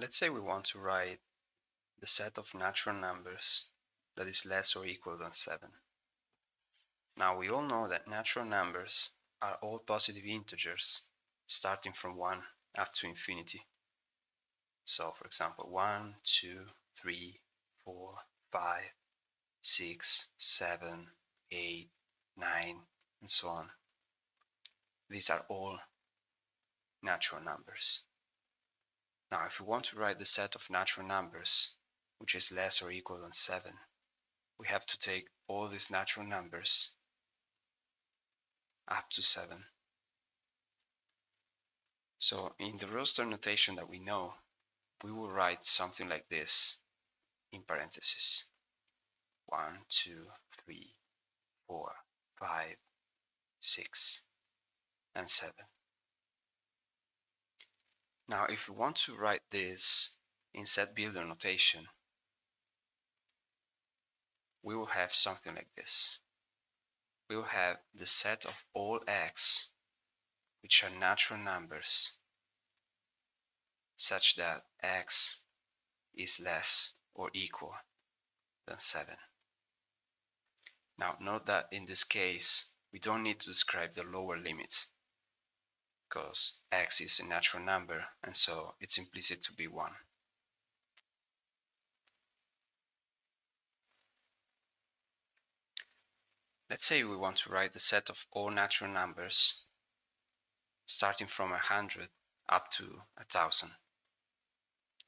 Let's say we want to write the set of natural numbers that is less or equal than 7. Now we all know that natural numbers are all positive integers starting from 1 up to infinity. So for example 1, 2, 3, 4, 5, 6, 7, 8, 9, and so on. These are all natural numbers. Now if we want to write the set of natural numbers which is less or equal than 7, we have to take all these natural numbers up to 7. So in the roster notation that we know, we will write something like this in parentheses. 1, 2, 3, 4, 5, 6, and 7. Now if we want to write this in set builder notation, we will have something like this. We will have the set of all x, which are natural numbers, such that x is less or equal than 7. Now note that in this case, we don't need to describe the lower limit, because x is a natural number and so it's implicit to be 1. Let's say we want to write the set of all natural numbers starting from 100 up to 1000.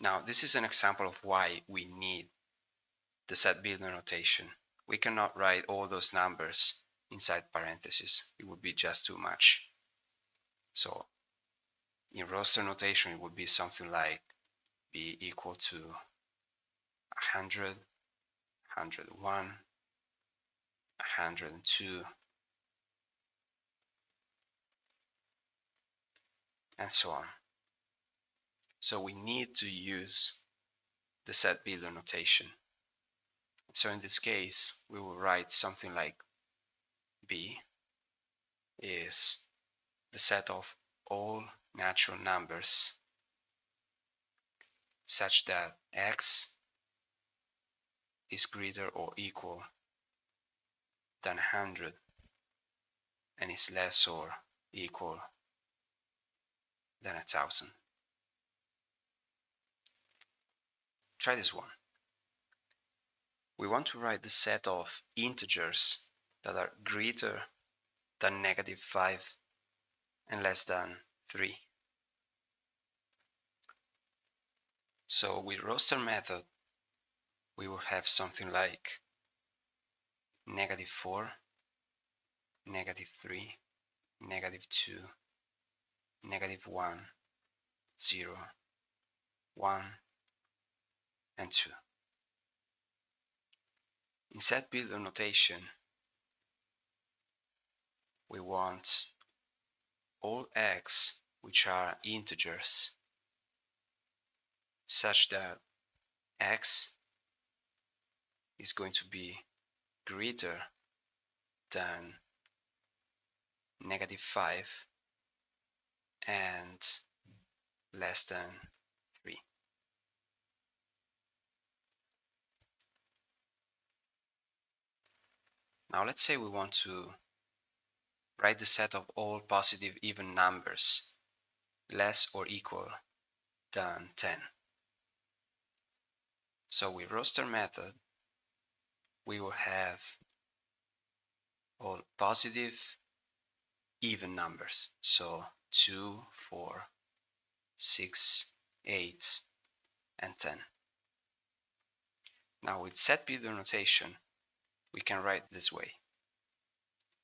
Now this is an example of why we need the set builder notation. We cannot write all those numbers inside parentheses. It would be just too much. So in roster notation it would be something like b equal to 100, 101, 102, and so on. So we need to use the set builder notation. So in this case, we will write something like b is the set of all natural numbers such that x is greater or equal than 100 and is less or equal than 1000. Try this one. We want to write the set of integers that are greater than -5 and less than 3. So with roster method, we will have something like -4, -3, -2, -1, 0, 1, and 2. In set builder notation, we want all x which are integers such that x is going to be greater than -5 and less than 3. Now let's say we want to write the set of all positive even numbers less or equal than 10. So with roster method, we will have all positive even numbers. So 2, 4, 6, 8, and 10. Now with set builder notation, we can write this way.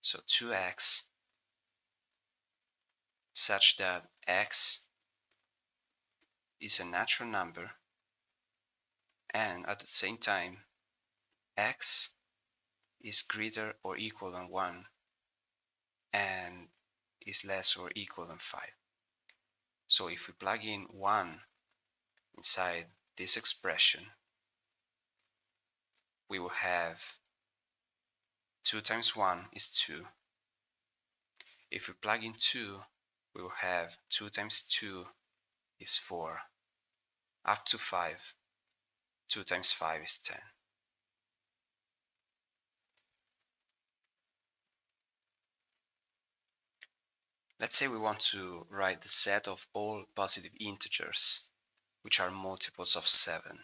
So 2x such that x is a natural number and at the same time x is greater or equal than 1 and is less or equal than 5. So if we plug in 1 inside this expression, we will have 2 times 1 is 2. If we plug in 2, we will have 2 times 2 is 4. up to 5. 2 times 5 is 10. Let's say we want to write the set of all positive integers which are multiples of 7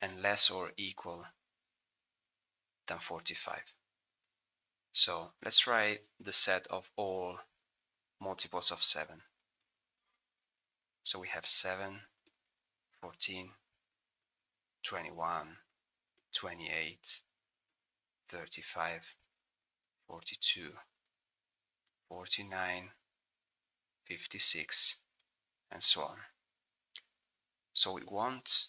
and less or equal than 45. So let's write the set of all multiples of 7. So we have 7, 14, 21, 28, 35, 42, 49, 56, and so on. So we want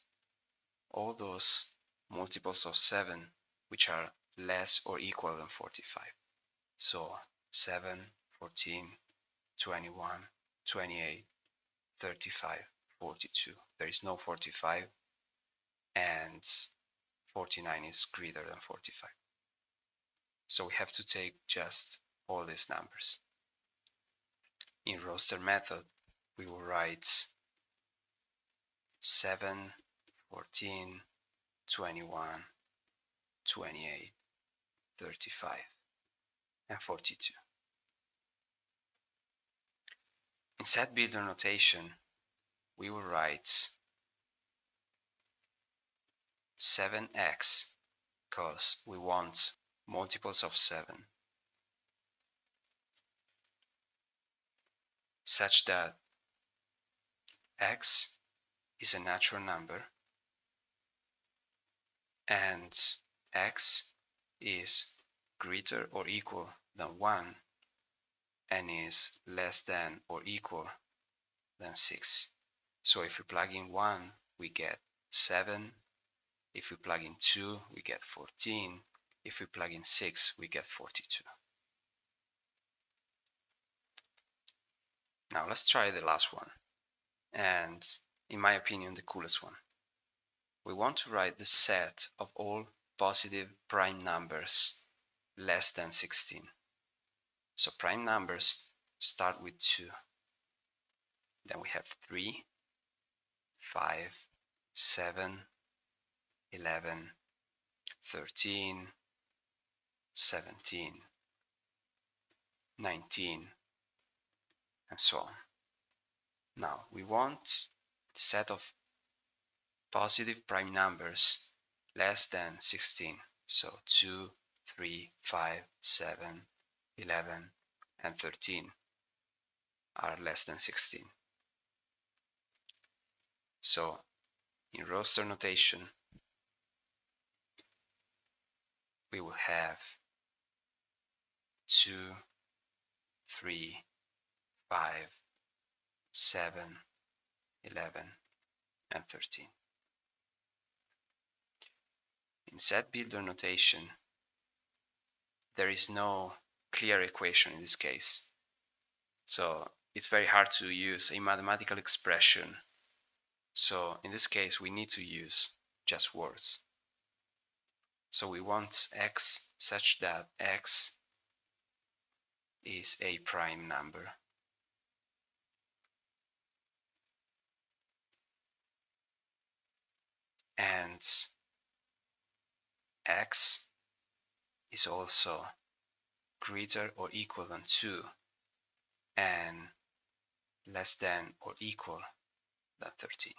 all those multiples of 7 which are less or equal than 45. So 7, 14, 21, 28, 35, 42. There is no 45, and 49 is greater than 45. So we have to take just all these numbers. In roster method, we will write 7, 14, 21, 28, 35, and 42. In set builder notation, we will write 7x because we want multiples of 7 such that x is a natural number and x is greater or equal than 1 and is less than or equal than 6. So if we plug in 1, we get 7. If we plug in 2, we get 14. If we plug in 6, we get 42. Now let's try the last one, and in my opinion, the coolest one. We want to write the set of all positive prime numbers less than 16. So prime numbers start with 2. Then we have 3, 5, 7, 11, 13, 17, 19, and so on. Now we want the set of positive prime numbers less than 16. So 2, 3, 5, 7, 11, and 13 are less than 16. So in roster notation, we will have 2, 3, 5, 7, 11, and 13. In set builder notation, there is no clear equation in this case. So it's very hard to use a mathematical expression. So in this case, we need to use just words. So we want x such that x is a prime number. And x is also greater or equal than 2 and less than or equal than 13.